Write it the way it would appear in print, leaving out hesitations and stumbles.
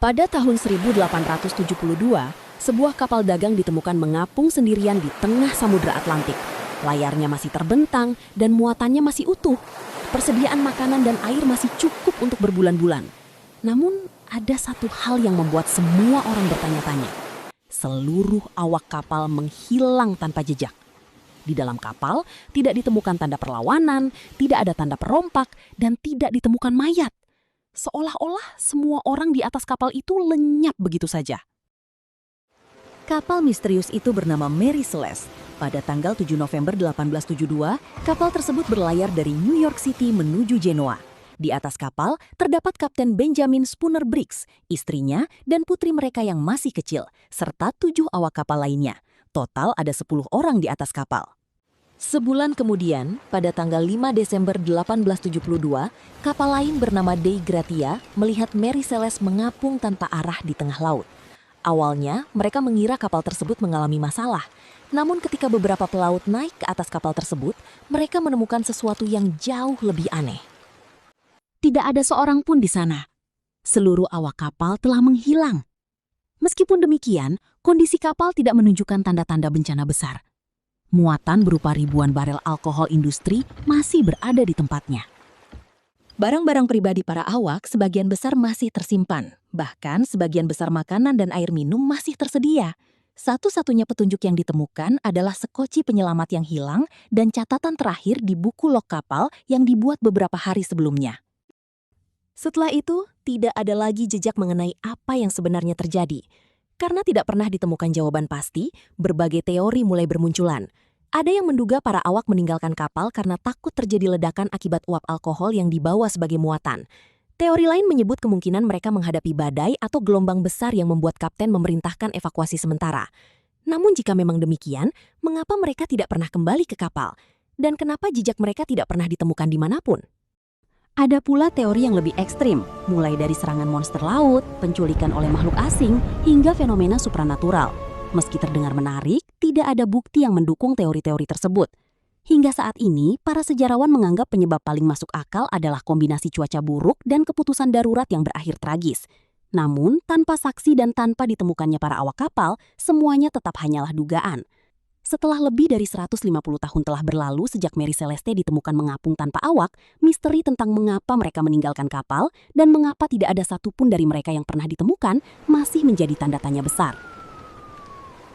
Pada tahun 1872, sebuah kapal dagang ditemukan mengapung sendirian di tengah Samudra Atlantik. Layarnya masih terbentang dan muatannya masih utuh. Persediaan makanan dan air masih cukup untuk berbulan-bulan. Namun, ada satu hal yang membuat semua orang bertanya-tanya. Seluruh awak kapal menghilang tanpa jejak. Di dalam kapal tidak ditemukan tanda perlawanan, tidak ada tanda perompak, dan tidak ditemukan mayat. Seolah-olah semua orang di atas kapal itu lenyap begitu saja. Kapal misterius itu bernama Mary Celeste. Pada tanggal 7 November 1872, kapal tersebut berlayar dari New York City menuju Genoa. Di atas kapal terdapat Kapten Benjamin Spooner Briggs, istrinya, dan putri mereka yang masih kecil, serta 7 awak kapal lainnya. Total ada 10 orang di atas kapal. Sebulan kemudian, pada tanggal 5 Desember 1872, kapal lain bernama Dei Gratia melihat Mary Celeste mengapung tanpa arah di tengah laut. Awalnya, mereka mengira kapal tersebut mengalami masalah. Namun ketika beberapa pelaut naik ke atas kapal tersebut, mereka menemukan sesuatu yang jauh lebih aneh. Tidak ada seorang pun di sana. Seluruh awak kapal telah menghilang. Meskipun demikian, kondisi kapal tidak menunjukkan tanda-tanda bencana besar. Muatan berupa ribuan barel alkohol industri masih berada di tempatnya. Barang-barang pribadi para awak sebagian besar masih tersimpan. Bahkan sebagian besar makanan dan air minum masih tersedia. Satu-satunya petunjuk yang ditemukan adalah sekoci penyelamat yang hilang dan catatan terakhir di buku log kapal yang dibuat beberapa hari sebelumnya. Setelah itu, tidak ada lagi jejak mengenai apa yang sebenarnya terjadi. Karena tidak pernah ditemukan jawaban pasti, berbagai teori mulai bermunculan. Ada yang menduga para awak meninggalkan kapal karena takut terjadi ledakan akibat uap alkohol yang dibawa sebagai muatan. Teori lain menyebut kemungkinan mereka menghadapi badai atau gelombang besar yang membuat kapten memerintahkan evakuasi sementara. Namun jika memang demikian, mengapa mereka tidak pernah kembali ke kapal? Dan kenapa jejak mereka tidak pernah ditemukan dimanapun? Ada pula teori yang lebih ekstrim, mulai dari serangan monster laut, penculikan oleh makhluk asing, hingga fenomena supranatural. Meski terdengar menarik, tidak ada bukti yang mendukung teori-teori tersebut. Hingga saat ini, para sejarawan menganggap penyebab paling masuk akal adalah kombinasi cuaca buruk dan keputusan darurat yang berakhir tragis. Namun, tanpa saksi dan tanpa ditemukannya para awak kapal, semuanya tetap hanyalah dugaan. Setelah lebih dari 150 tahun telah berlalu sejak Mary Celeste ditemukan mengapung tanpa awak, misteri tentang mengapa mereka meninggalkan kapal dan mengapa tidak ada satupun dari mereka yang pernah ditemukan masih menjadi tanda tanya besar.